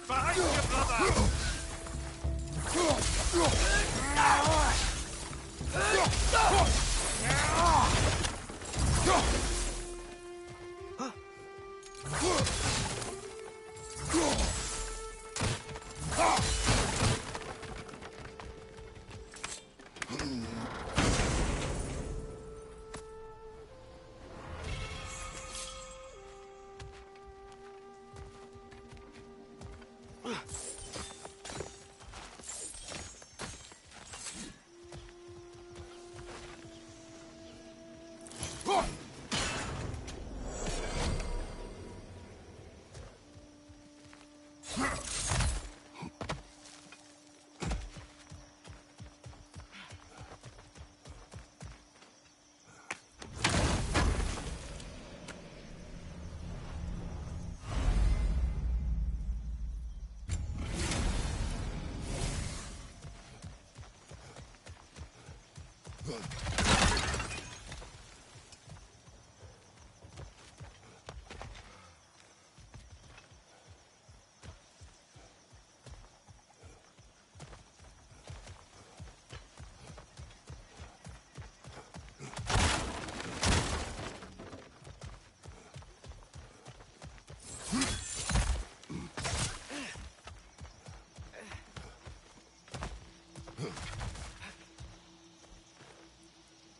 Behind you, brother!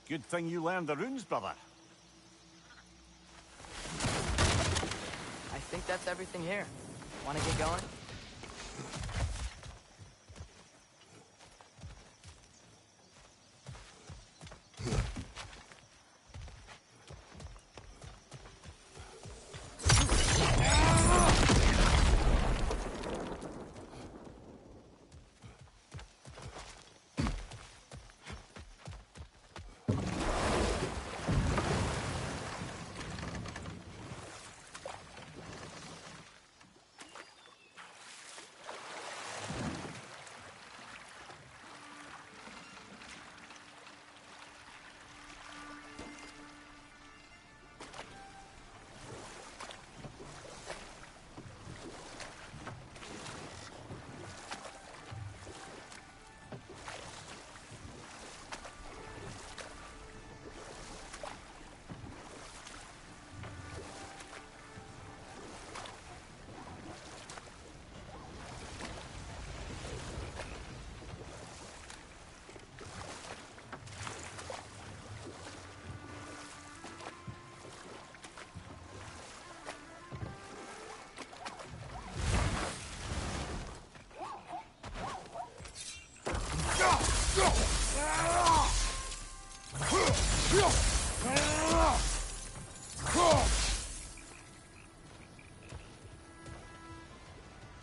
Good thing you learned the runes, brother. I think that's everything here. Want to get going?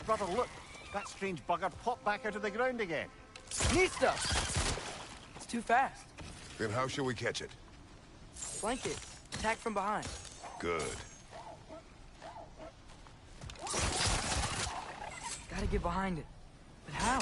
Brother, look! That strange bugger popped back out of the ground again. Nista! It's too fast. Then how shall we catch it? Flank it. Attack from behind. Good. Gotta get behind it. But how?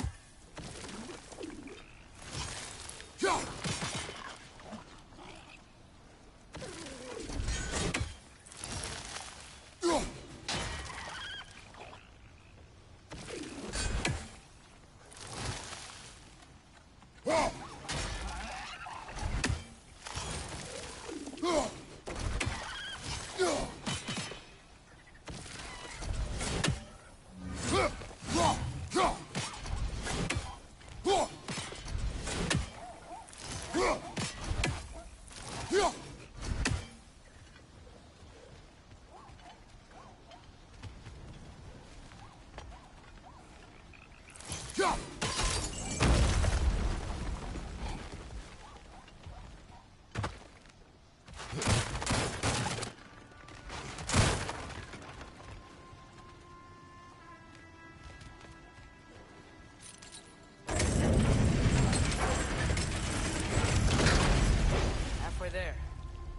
There.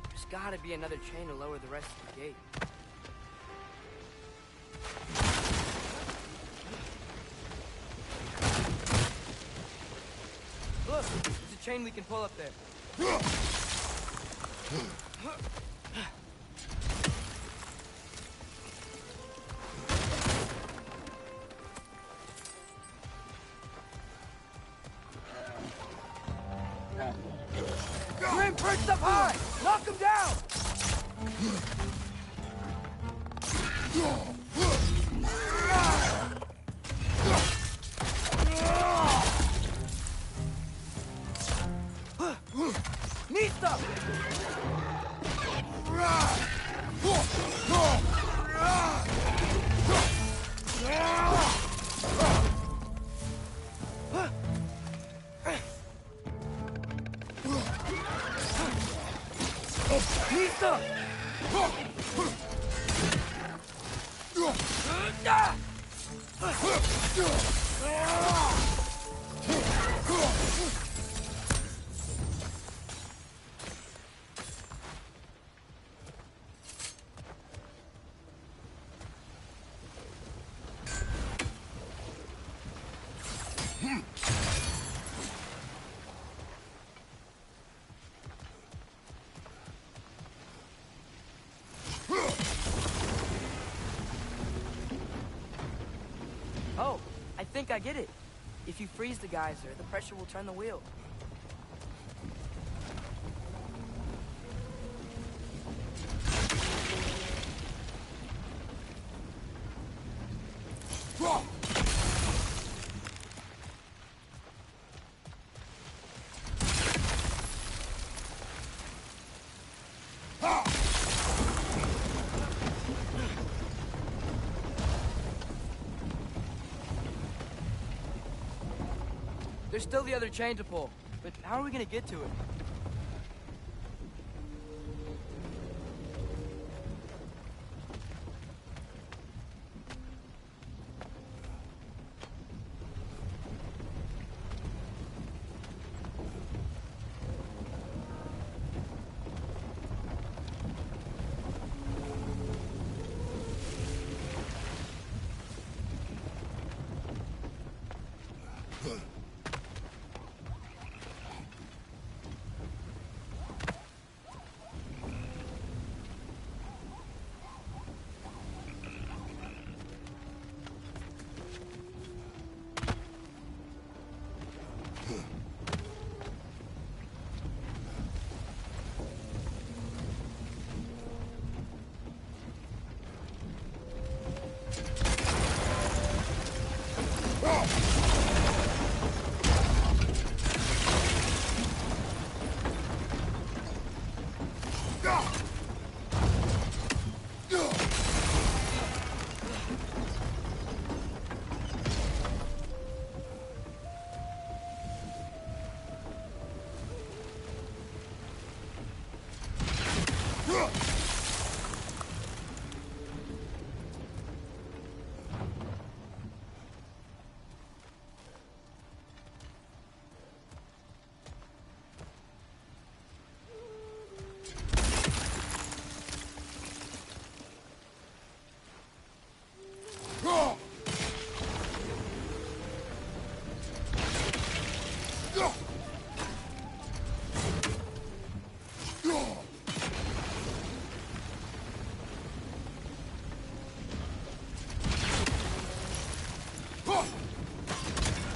There's gotta be another chain to lower the rest of the gate. Look! There's a chain we can pull up there. Grim perched up high! Knock him down! Nista! Nista! Oh, I think I get it. If you freeze the geyser, the pressure will turn the wheel. There's still the other chain to pull, but how are we gonna get to it?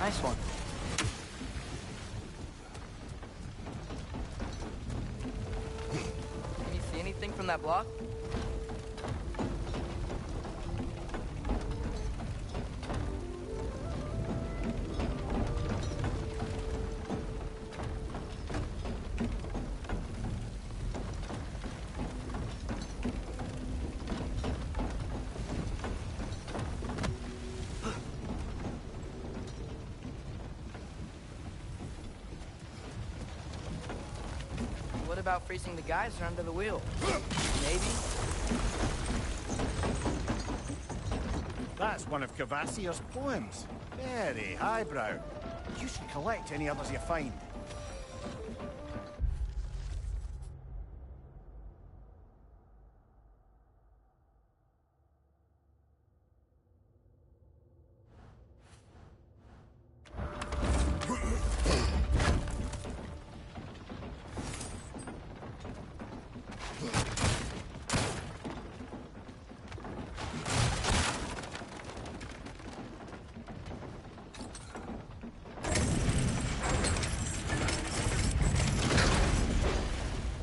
Nice one. Can you see anything from that block? What about freezing the geyser under the wheel? Maybe? That's one of Cavassier's poems. Very highbrow. You should collect any others you find.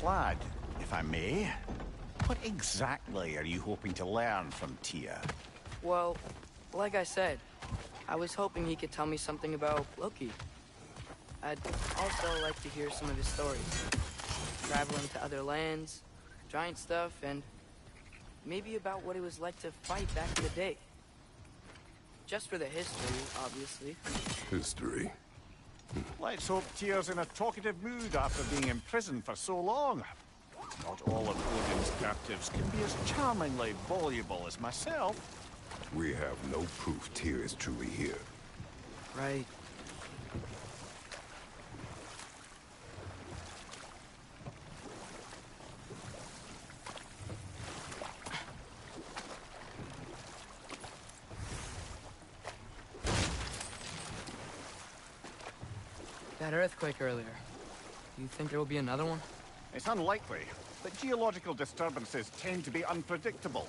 Lad, if I may, what exactly are you hoping to learn from Tia? Well, like I said, I was hoping he could tell me something about Loki. I'd also like to hear some of his stories. Traveling to other lands, giant stuff, and maybe about what it was like to fight back in the day. Just for the history, obviously. History. Let's hope Tia's in a talkative mood after being imprisoned for so long. Not all of Odin's captives can be as charmingly voluble as myself. We have no proof Tyr is truly here. Right. That earthquake earlier. Do you think there will be another one? It's unlikely, but geological disturbances tend to be unpredictable.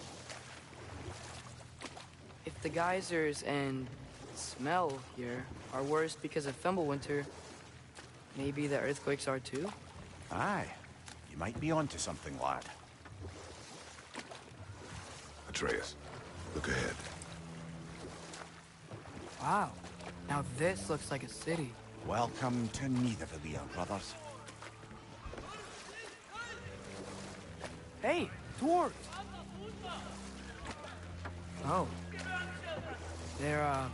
If the geysers and smell here are worse because of Fimbulwinter, maybe the earthquakes are too? Aye, you might be onto something, lad. Atreus, look ahead. Wow. Now this looks like a city. Welcome to Nidavellir, brothers. Hey, dwarves! Oh. They're,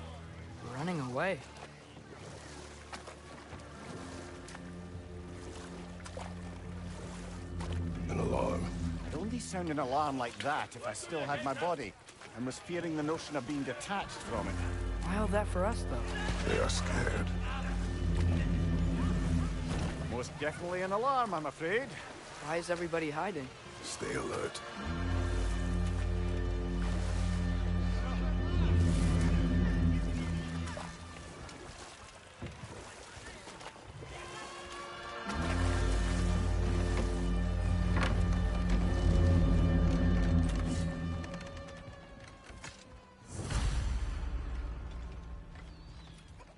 running away. An alarm. I'd only sound an alarm like that if I still had my body, and was fearing the notion of being detached from it. Wild that for us, though. They are scared. Most definitely an alarm, I'm afraid. Why is everybody hiding? Stay alert.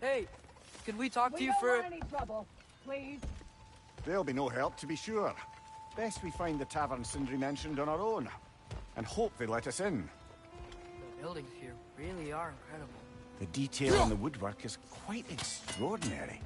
Hey, could we talk to you for... We don't want any trouble, please. There'll be no help, to be sure. Best we find the tavern Sindri mentioned on our own, and hope they let us in. The buildings here really are incredible. The detail in the woodwork is quite extraordinary.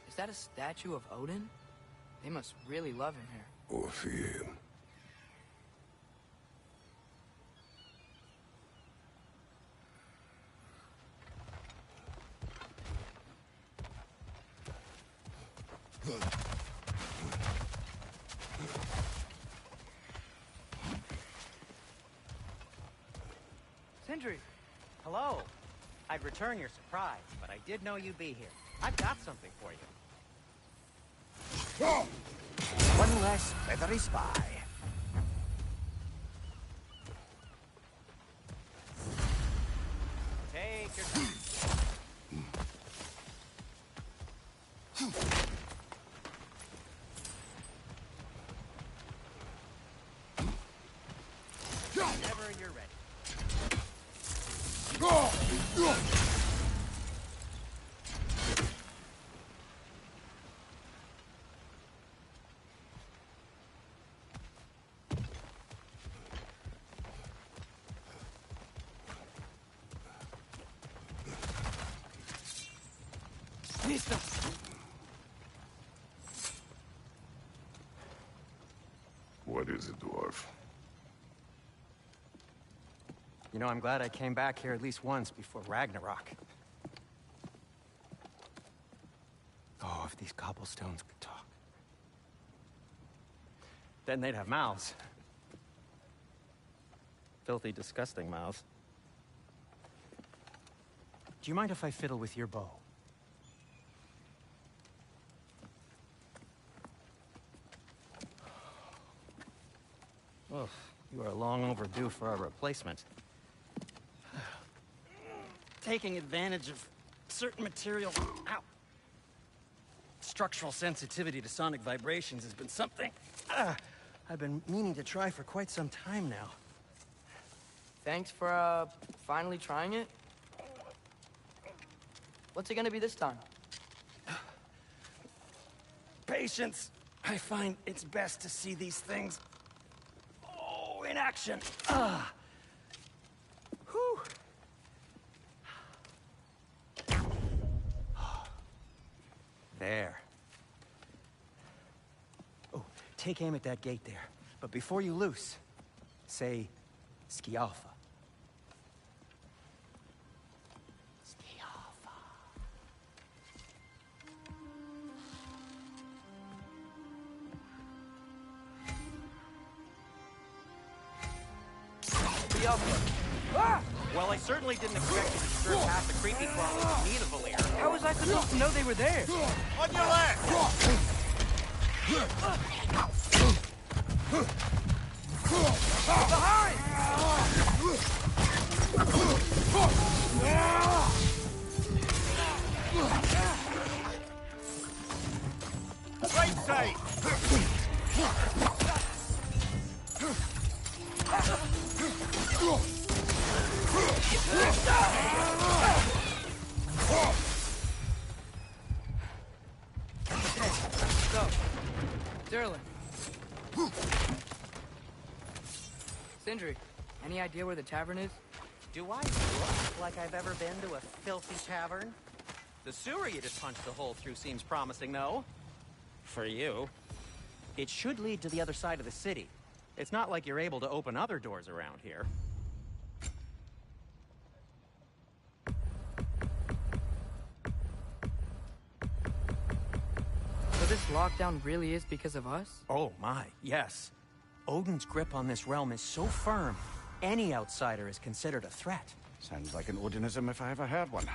Is that a statue of Odin? They must really love him here. Or fear him. Sindri! Hello. I'd return your surprise, but I did know you'd be here. I've got something for you. One less feathery spy. Take your time. Whenever you're ready. Listo. What is it, dwarf? You know, I'm glad I came back here at least once before Ragnarok. Oh, if these cobblestones could talk. Then they'd have mouths. Filthy, disgusting mouths. Do you mind if I fiddle with your bow? Oh, you are long overdue for a replacement. Taking advantage of certain materials. Ow! Structural sensitivity to sonic vibrations has been something I've been meaning to try for quite some time now. Thanks for, finally trying it. What's it gonna be this time? Patience. I find it's best to see these things, in action. Whew. There. Oh, take aim at that gate there. But before you loose, say, Skialfa. Well, I certainly didn't expect to disturb half the creepy crawlers who need a Valir. How was I supposed to know they were there? On your left! Behind! Right side! So, Derlin. Sindri, any idea where the tavern is? Do I look like I've ever been to a filthy tavern? The sewer you just punched a hole through seems promising, though. For you. It should lead to the other side of the city. It's not like you're able to open other doors around here. So this lockdown really is because of us? Oh my, yes. Odin's grip on this realm is so firm, any outsider is considered a threat. Sounds like an Odinism if I ever heard one.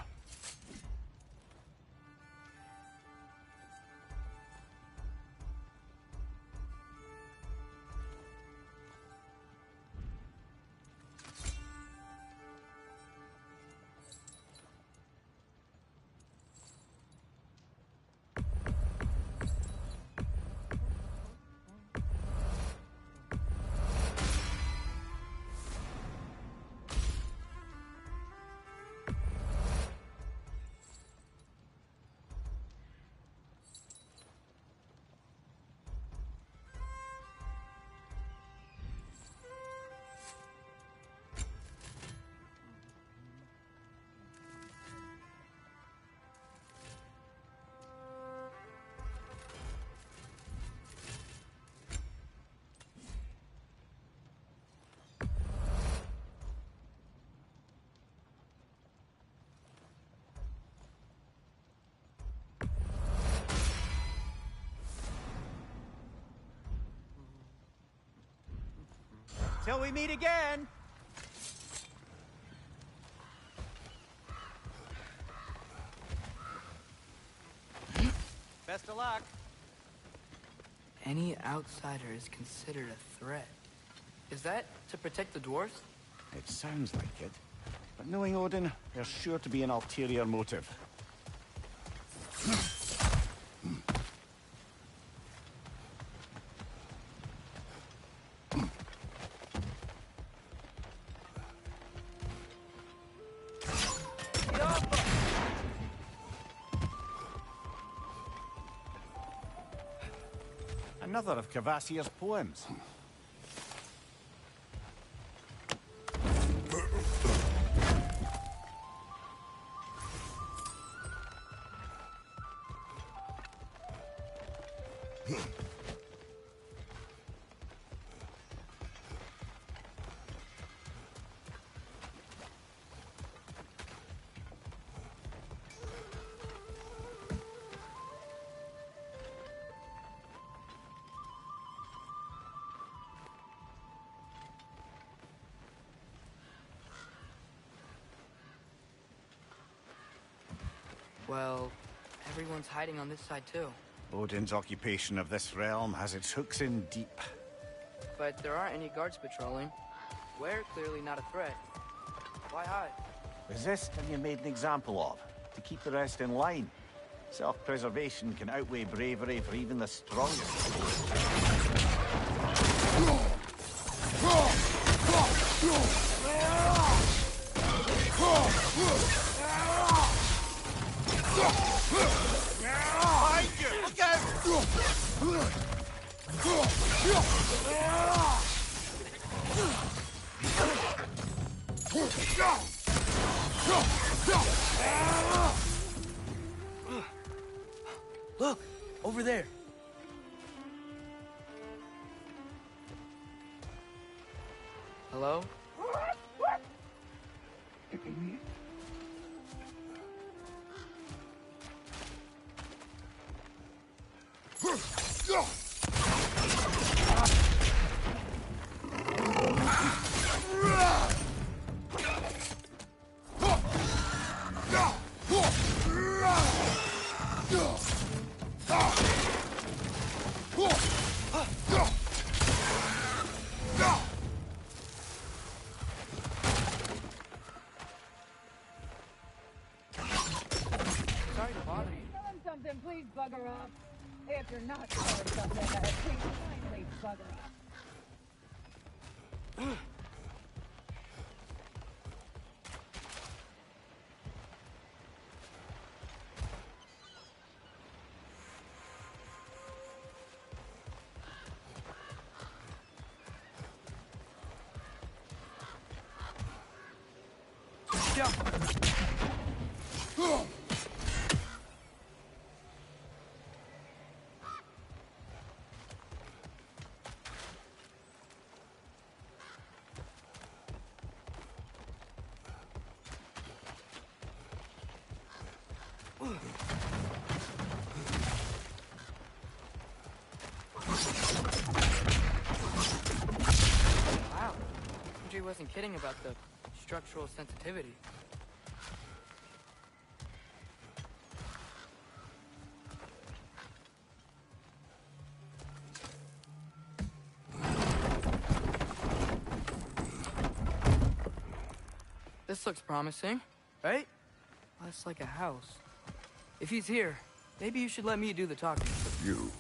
Till we meet again! Best of luck. Any outsider is considered a threat. Is that to protect the dwarves? It sounds like it. But knowing Odin, there's sure to be an ulterior motive. Another of Kvasir's poems. Well, everyone's hiding on this side too. Odin's occupation of this realm has its hooks in deep. But there aren't any guards patrolling. We're clearly not a threat. Why hide? Resist and you're made an example of, to keep the rest in line. Self-preservation can outweigh bravery for even the strongest. Behind you! Look out! Look! Over there! Hello? Sorry to bother you. Tell him something, please bugger off. If you're not telling something, please kindly bugger off. Wow. Andre wasn't kidding about the structural sensitivity. This looks promising, right? Less like a house. If he's here, maybe you should let me do the talking. You.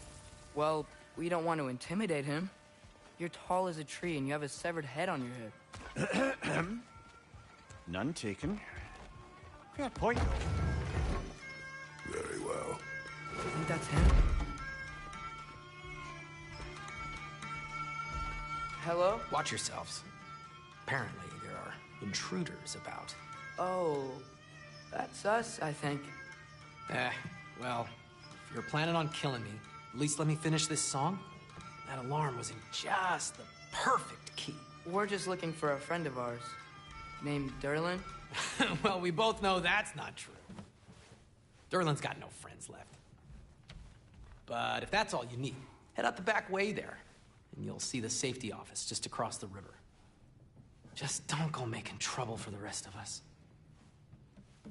Well, we don't want to intimidate him. You're tall as a tree and you have a severed head on your head. None taken. Fair point. Very well. I think that's him. Hello? Watch yourselves. Apparently, there are intruders about. Oh, that's us, I think. Well, if you're planning on killing me, at least let me finish this song. That alarm was in just the perfect key. We're just looking for a friend of ours, named Derlin. Well, we both know that's not true. Derlin's got no friends left. But if that's all you need, head out the back way there, and you'll see the safety office just across the river. Just don't go making trouble for the rest of us.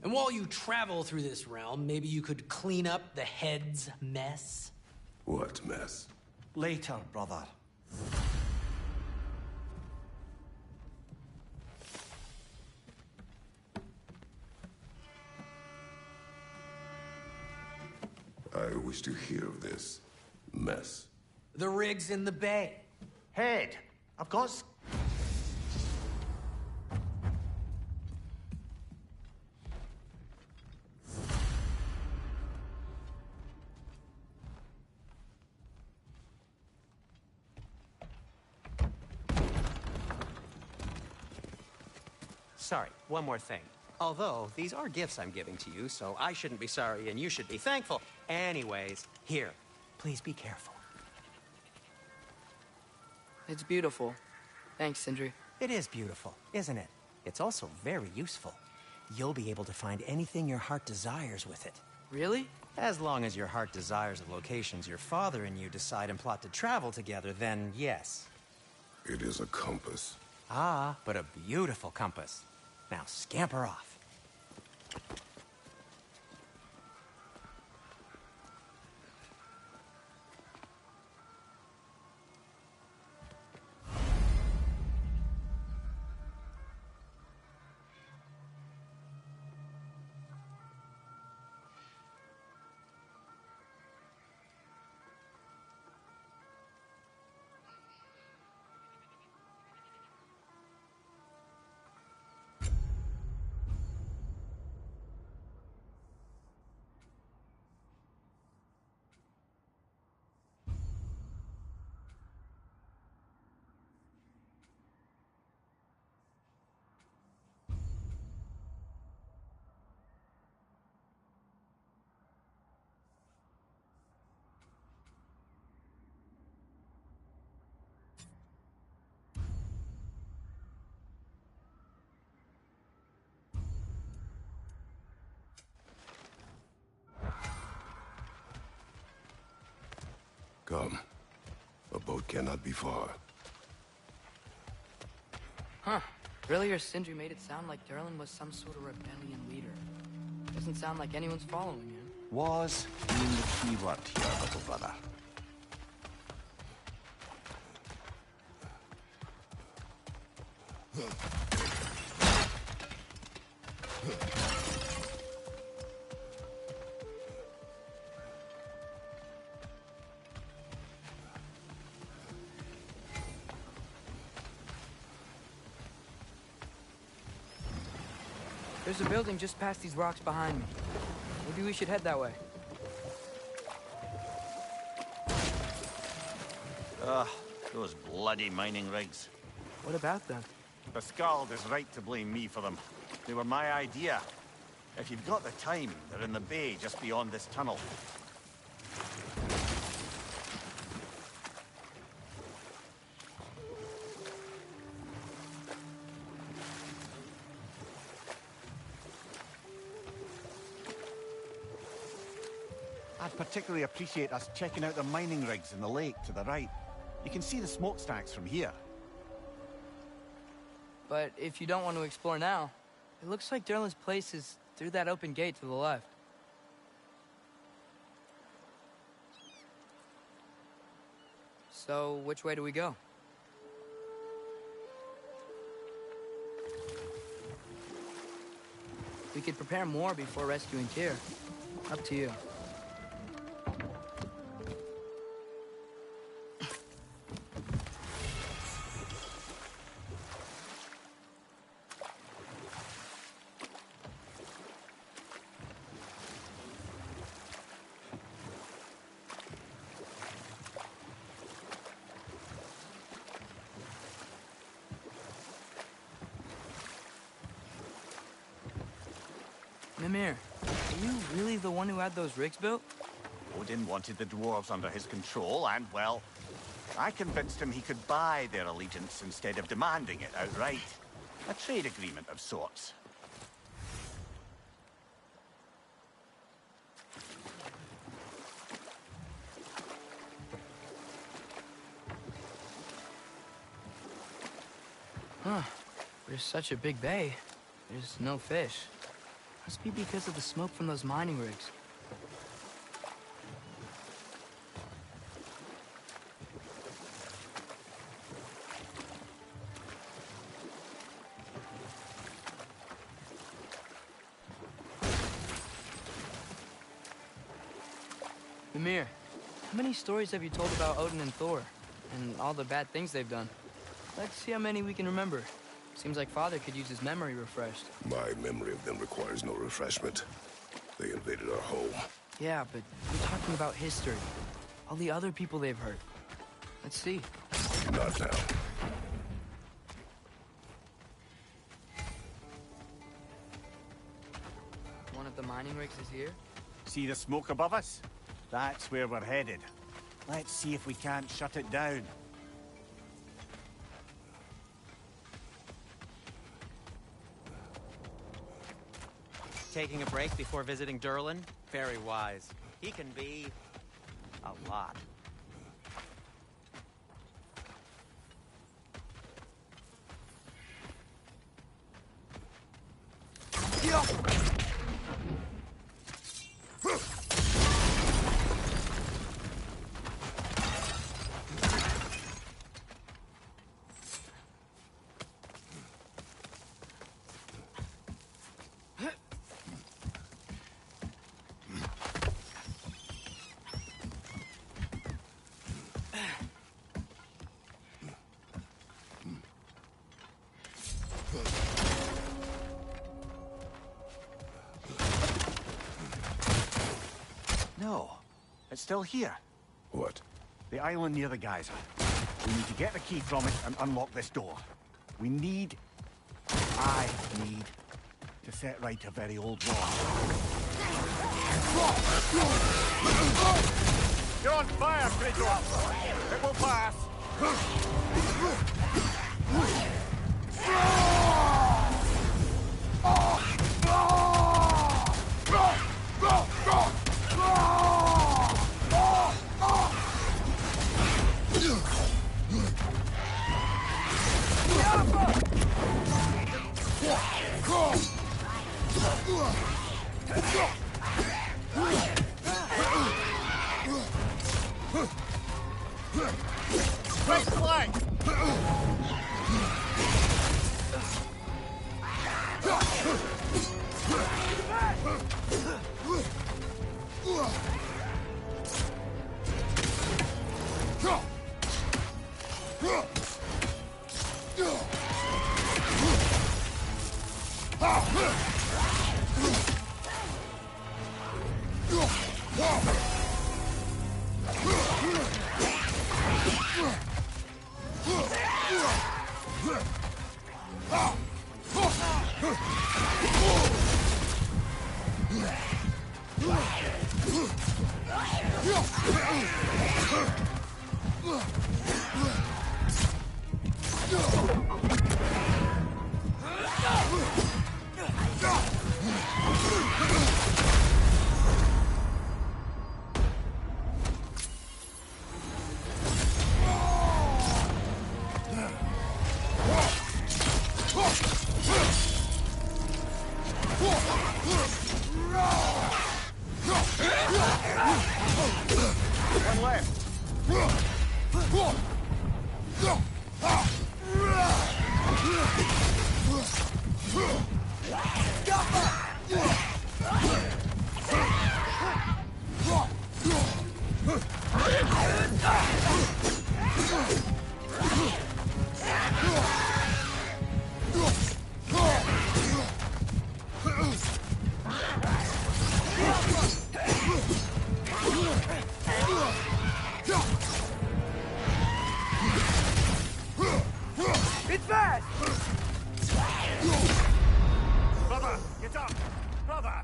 And while you travel through this realm, maybe you could clean up the head's mess. What mess? Later, brother. I wish to hear of this mess. The rig's in the bay. Head, I've got... Sorry, one more thing. Although, these are gifts I'm giving to you, so I shouldn't be sorry and you should be thankful. Anyways, here, please be careful. It's beautiful. Thanks, Sindri. It is beautiful, isn't it? It's also very useful. You'll be able to find anything your heart desires with it. Really? As long as your heart desires the locations your father and you decide and plot to travel together, then yes. It is a compass. Ah, but a beautiful compass. Now scamper off. Come. A boat cannot be far. Huh. Earlier, Sindri made it sound like Durlin was some sort of rebellion leader. Doesn't sound like anyone's following him. Was being the key word here, little brother. There's a building just past these rocks behind me. Maybe we should head that way. Ugh, those bloody mining rigs. What about them? The Skald is right to blame me for them. They were my idea. If you've got the time, they're in the bay just beyond this tunnel. I'd particularly appreciate us checking out the mining rigs in the lake to the right. You can see the smokestacks from here. But if you don't want to explore now, it looks like Durlin's place is through that open gate to the left. So, which way do we go? We could prepare more before rescuing Tyr. Up to you. Mimir, are you really the one who had those rigs built? Odin wanted the dwarves under his control, and, well, I convinced him he could buy their allegiance instead of demanding it outright. A trade agreement of sorts. Huh. There's such a big bay. There's no fish. Must be because of the smoke from those mining rigs. Ymir, how many stories have you told about Odin and Thor? And all the bad things they've done? Let's see how many we can remember. Seems like Father could use his memory refreshed. My memory of them requires no refreshment. They invaded our home. Yeah, but we're talking about history. All the other people they've hurt. Let's see. Not now. One of the mining rigs is here. See the smoke above us? That's where we're headed. Let's see if we can't shut it down. Taking a break before visiting Durlin? Very wise. He can be... a lot. No, it's still here. What? The island near the geyser. We need to get the key from it and unlock this door. I need to set right a very old wrong. You're on fire, Kratos! It will pass! Right flank! One left. It's fast! Brother, get up! Brother!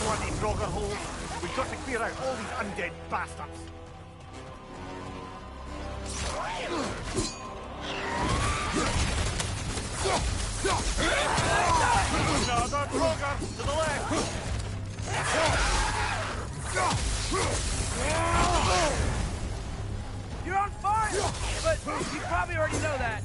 Bloody Frogger hole! We've got to clear out all these undead bastards! Another Frogger to the left! You're on fire! But you probably already know that.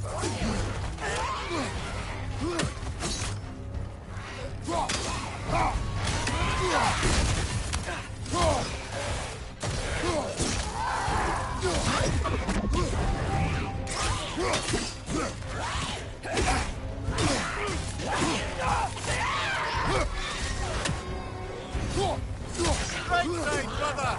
Right side, brother!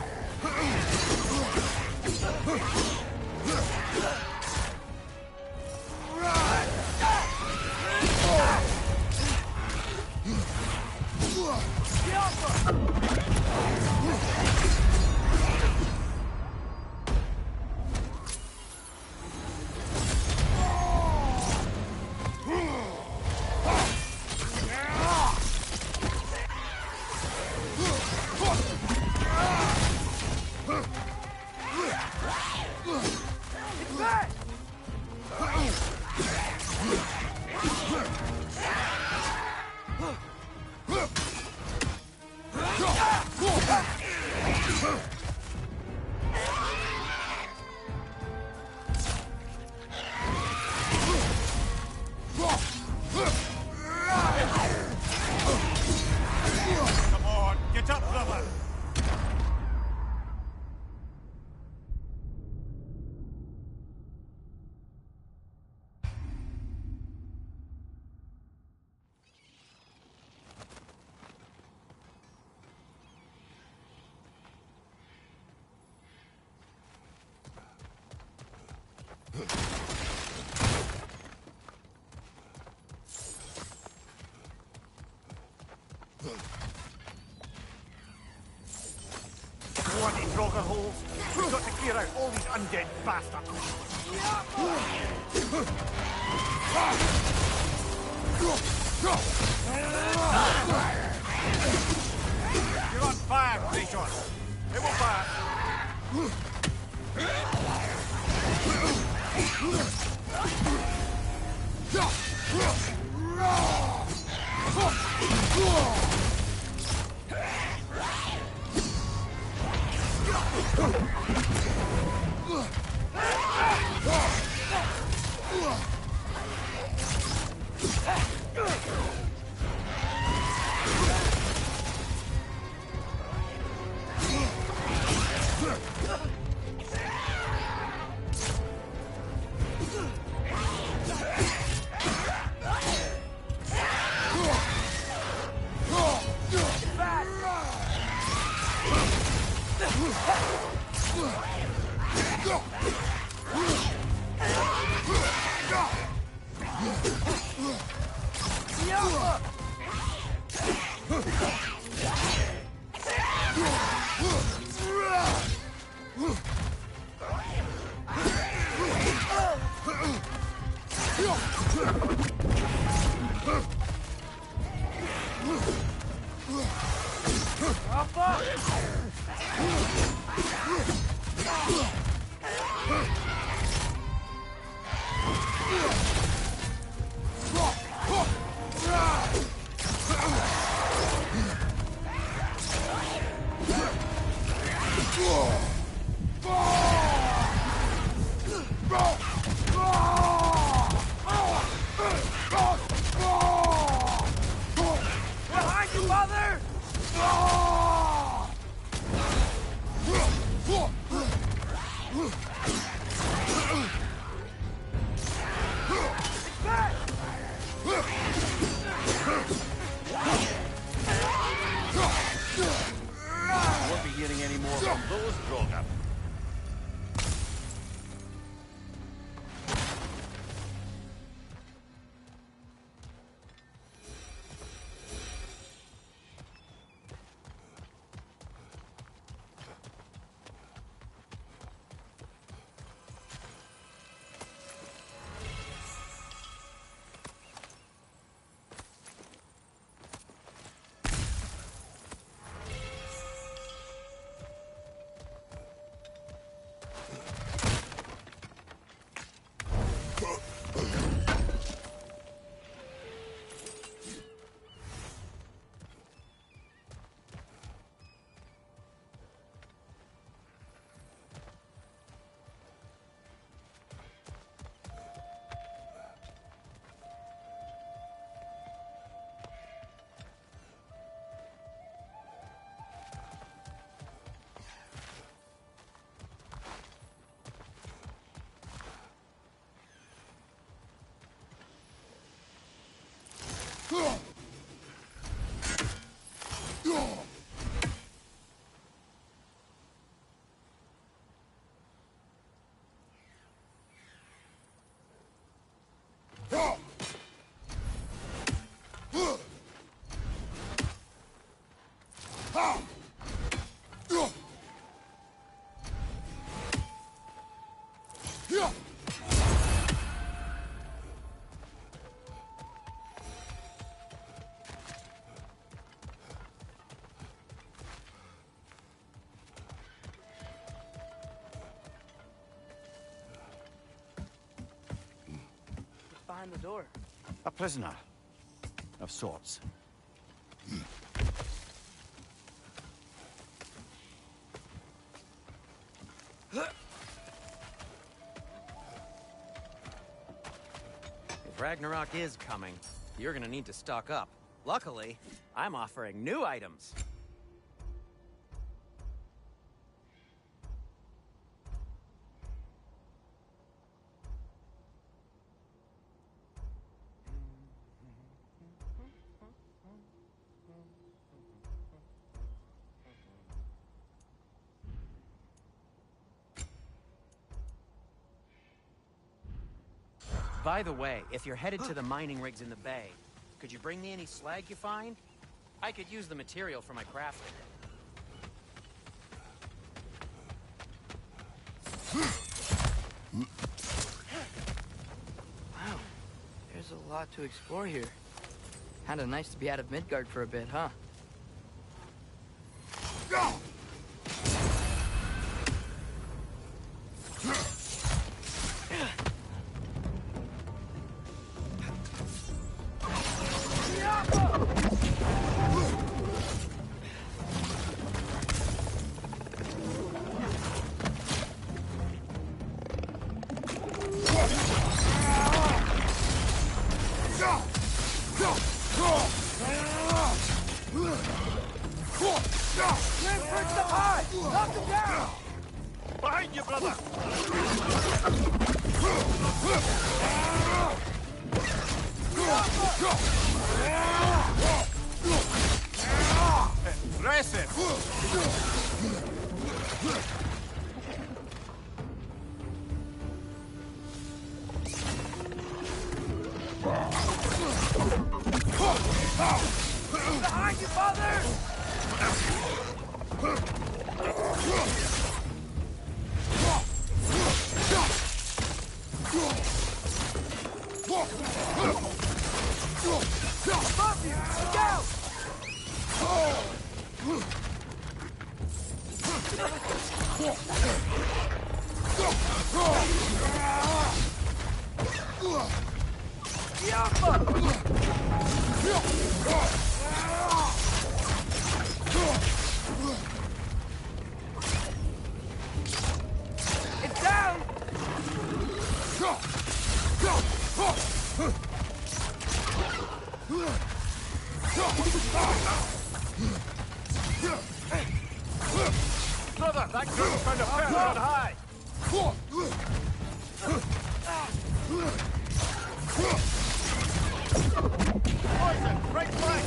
Come on, get up, brother! Bloody drogger holes! We've got to clear out all these undead bastards! You're on fire, Kratos! It will pass! Won't be hearing any more from those Droga. Behind the door. A prisoner. Of sorts. If Ragnarok is coming, you're gonna need to stock up. Luckily, I'm offering new items. By the way, if you're headed to the mining rigs in the bay, could you bring me any slag you find? I could use the material for my crafting. Wow, there's a lot to explore here. Kinda nice to be out of Midgard for a bit, huh? Behind you, brother! Impressive! Behind you, father! Above you! Look out! It's down! Brother, that group's found a person on high! Poison! Right flank!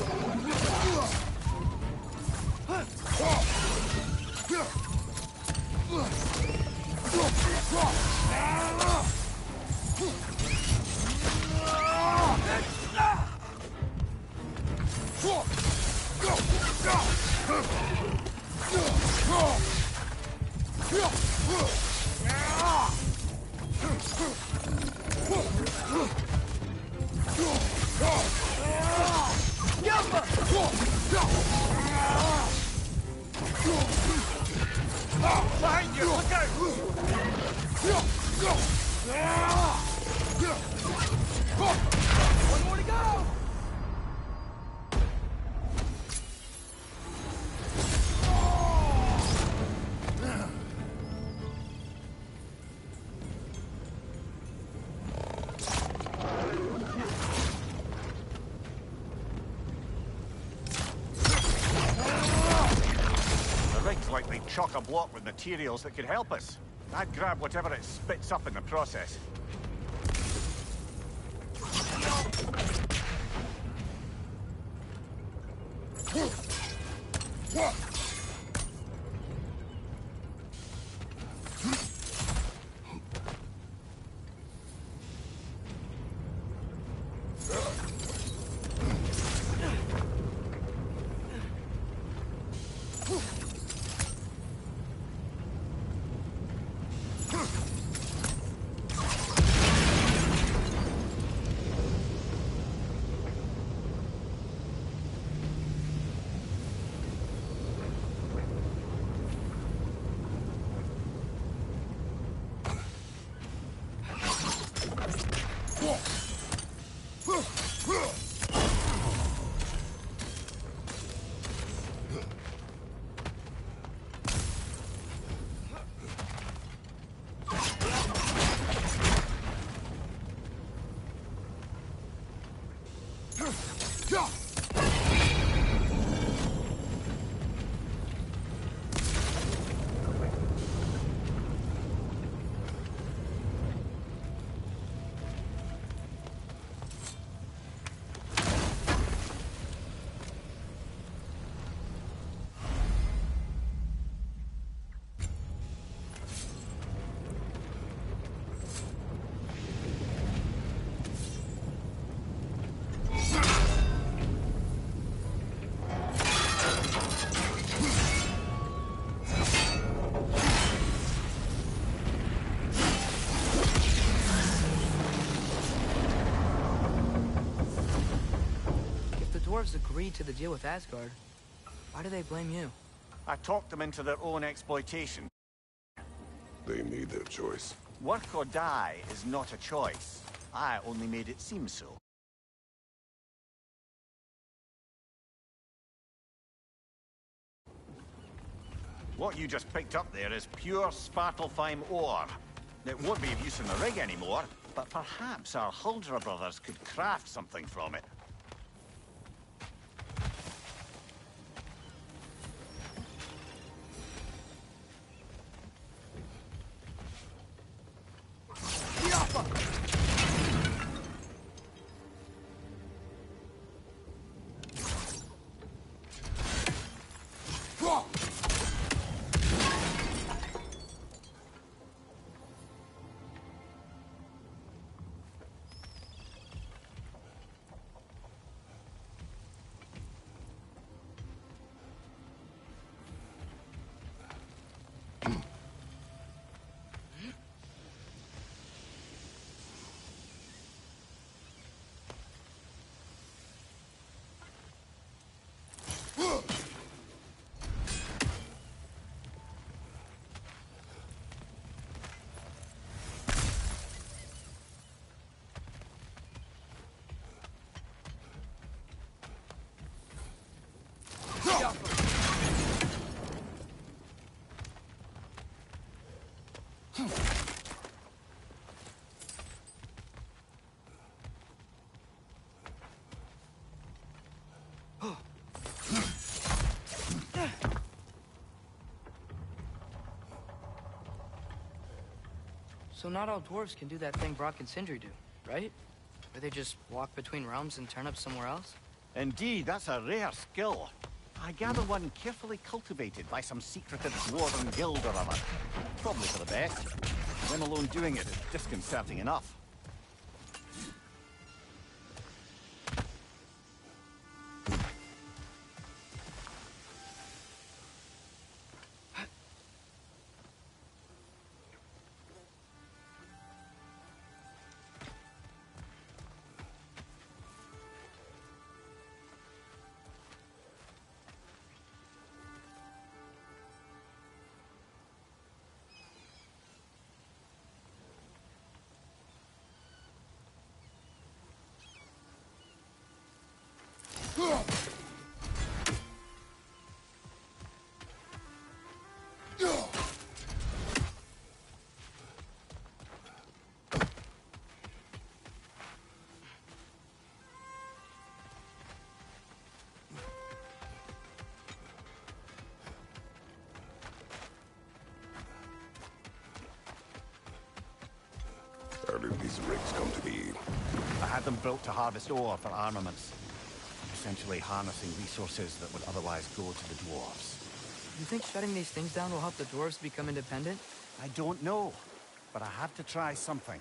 Behind you! Look out! One more to go! The rig's likely chock-a-block with materials that could help us. I'd grab whatever it spits up in the process. dwarves agreed to the deal with Asgard, why do they blame you? I talked them into their own exploitation. They made their choice. Work or die is not a choice. I only made it seem so. What you just picked up there is pure Svartalfheim ore. It won't be of use in the rig anymore, but perhaps our Huldra brothers could craft something from it. So not all dwarves can do that thing Brock and Sindri do, right? Where they just walk between realms and turn up somewhere else? Indeed, that's a rare skill. I gather one carefully cultivated by some secretive dwarven guild or other. Probably for the best. When alone doing it is disconcerting enough. How did these rigs come to be? I had them built to harvest ore for armaments. Essentially harnessing resources that would otherwise go to the dwarves. You think shutting these things down will help the dwarves become independent? I don't know, but I have to try something.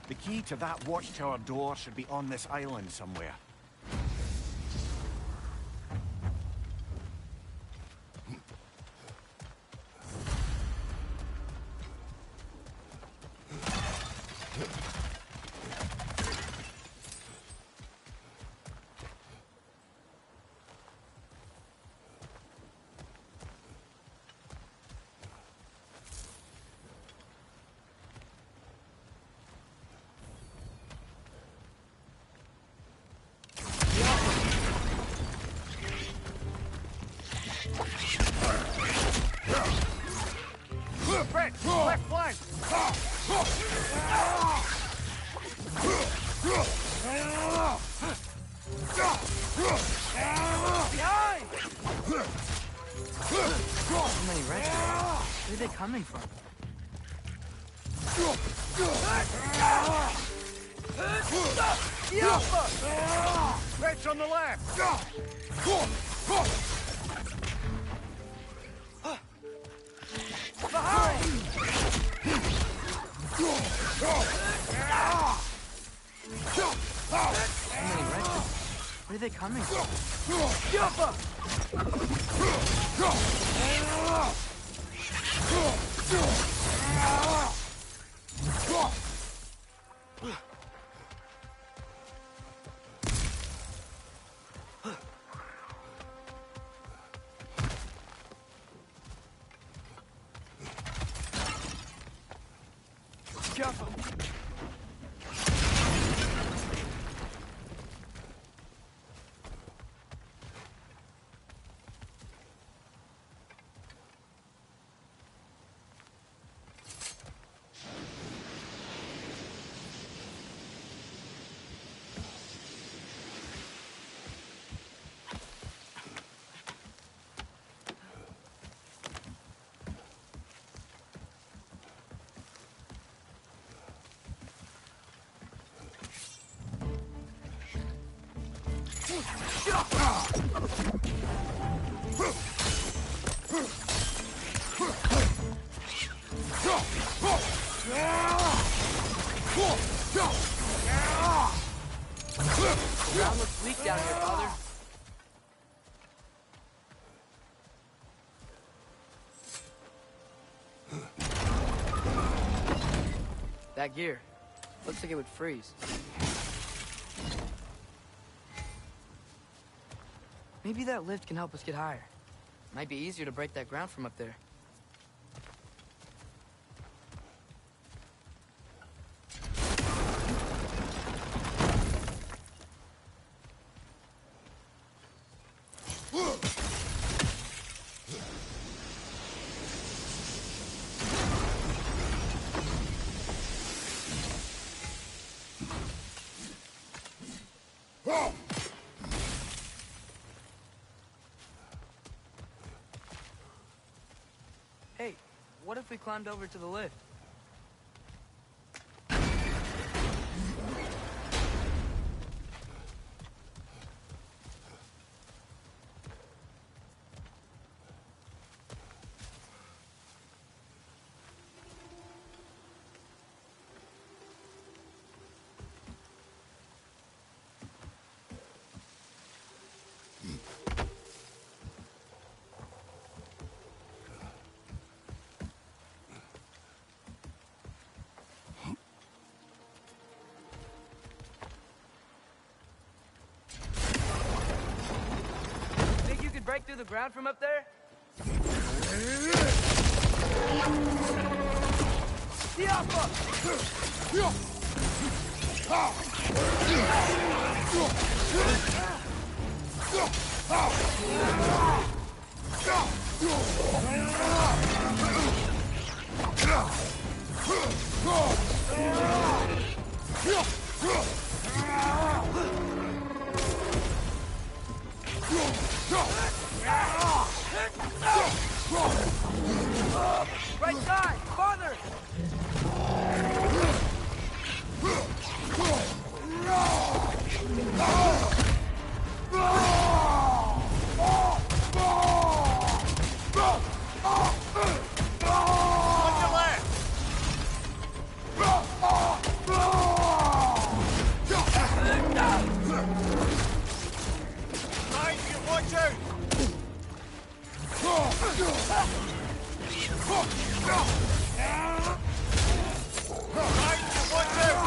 The key to that watchtower door should be on this island somewhere. Left flank! Behind! So many reds. Where are they coming from? Reds on the left! Behind! So many reds. Where are they coming from? Careful. Ground looks weak down here, Father. That gear. Looks like it would freeze. Maybe that lift can help us get higher. Might be easier to break that ground from up there. Hey, what if we climbed over to the lift? Break through the ground from up there? Right side! Farther! On your left! Right, you watch out! Right, you watch out!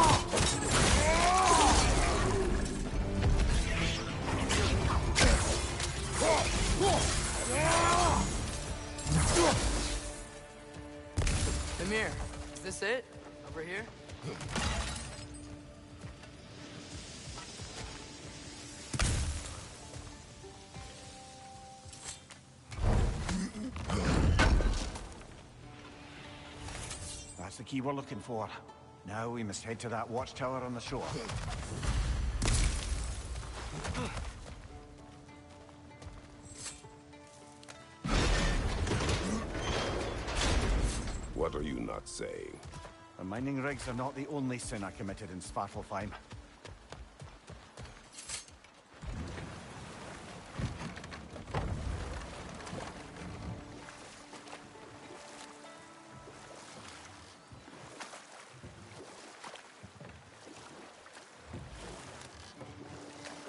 Amir, is this it? Over here? That's the key we're looking for. Now we must head to that watchtower on the shore. What are you not saying? The mining rigs are not the only sin I committed in Svartalfheim.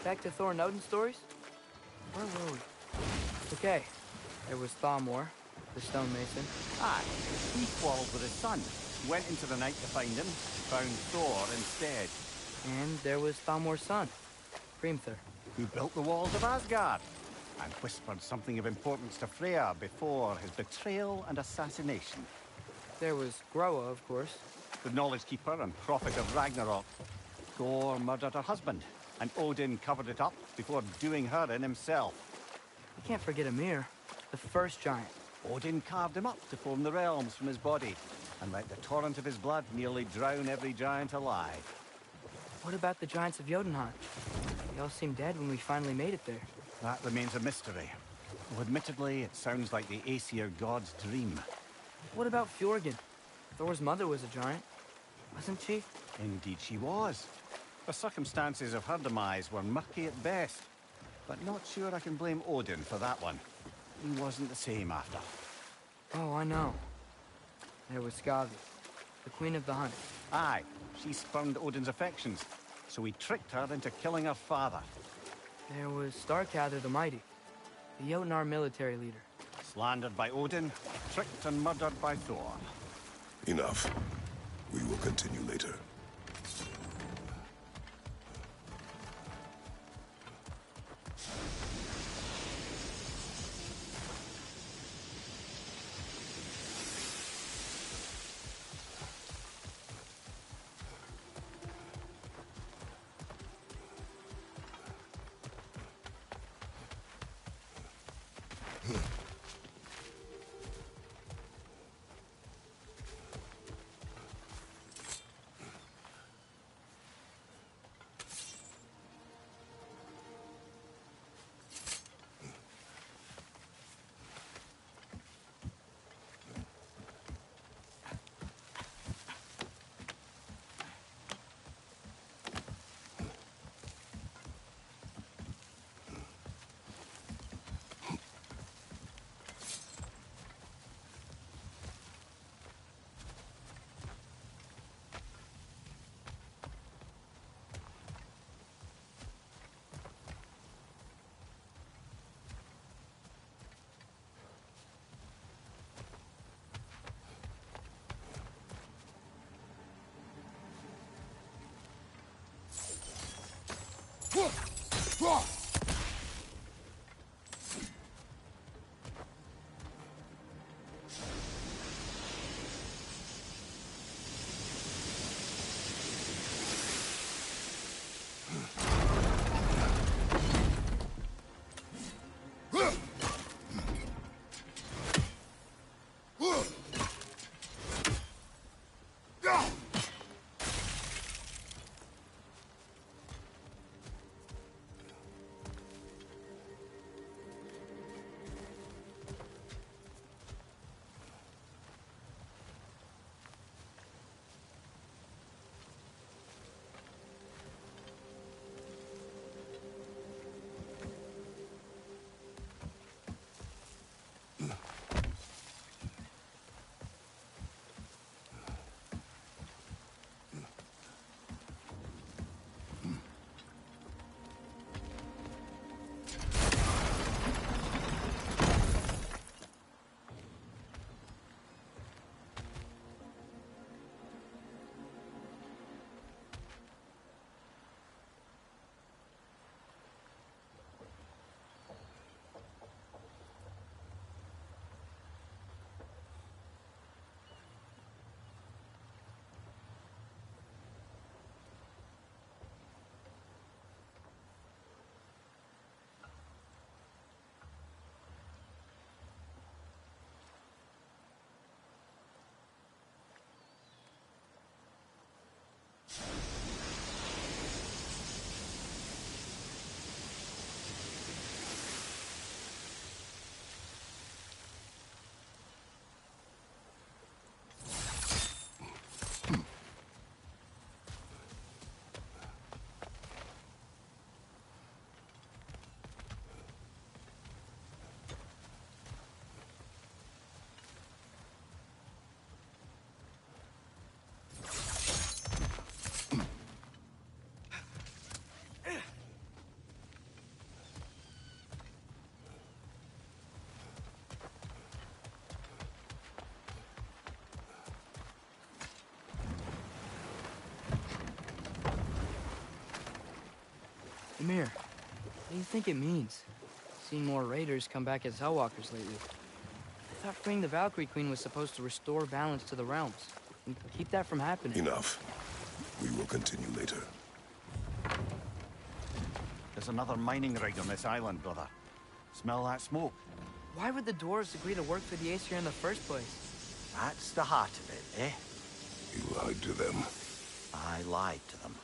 Back to Thor and Odin stories? Where were we? Okay, there was Thamor, the stonemason. Aye, he quarreled with his son. Went into the night to find him, found Thor instead. And there was Thalmor's son, Hrimthur. Who built the walls of Asgard, and whispered something of importance to Freya before his betrayal and assassination. There was Groa, of course. The knowledge keeper and prophet of Ragnarok. Thor murdered her husband, and Odin covered it up before doing her in himself. You can't forget Ymir, the first giant. Odin carved him up to form the realms from his body, and let the torrent of his blood nearly drown every giant alive. What about the giants of Jotunheim? They all seemed dead when we finally made it there. That remains a mystery. Though admittedly, it sounds like the Aesir god's dream. What about Fjorgyn? Thor's mother was a giant, wasn't she? Indeed she was. The circumstances of her demise were murky at best, but not sure I can blame Odin for that one. He wasn't the same after. Oh, I know. There was Skavi, the queen of the hunt. Aye, she spurned Odin's affections, so he tricked her into killing her father. There was Starkather the Mighty, the Jotnar military leader. Slandered by Odin, tricked and murdered by Thor. Enough. We will continue later. Mimir, what do you think it means? Seen more raiders come back as Hellwalkers lately. I thought freeing the Valkyrie Queen was supposed to restore balance to the realms and keep that from happening. Enough. We will continue later. There's another mining rig on this island, brother. Smell that smoke? Why would the dwarves agree to work for the Aesir in the first place? That's the heart of it, eh? You lied to them. I lied to them.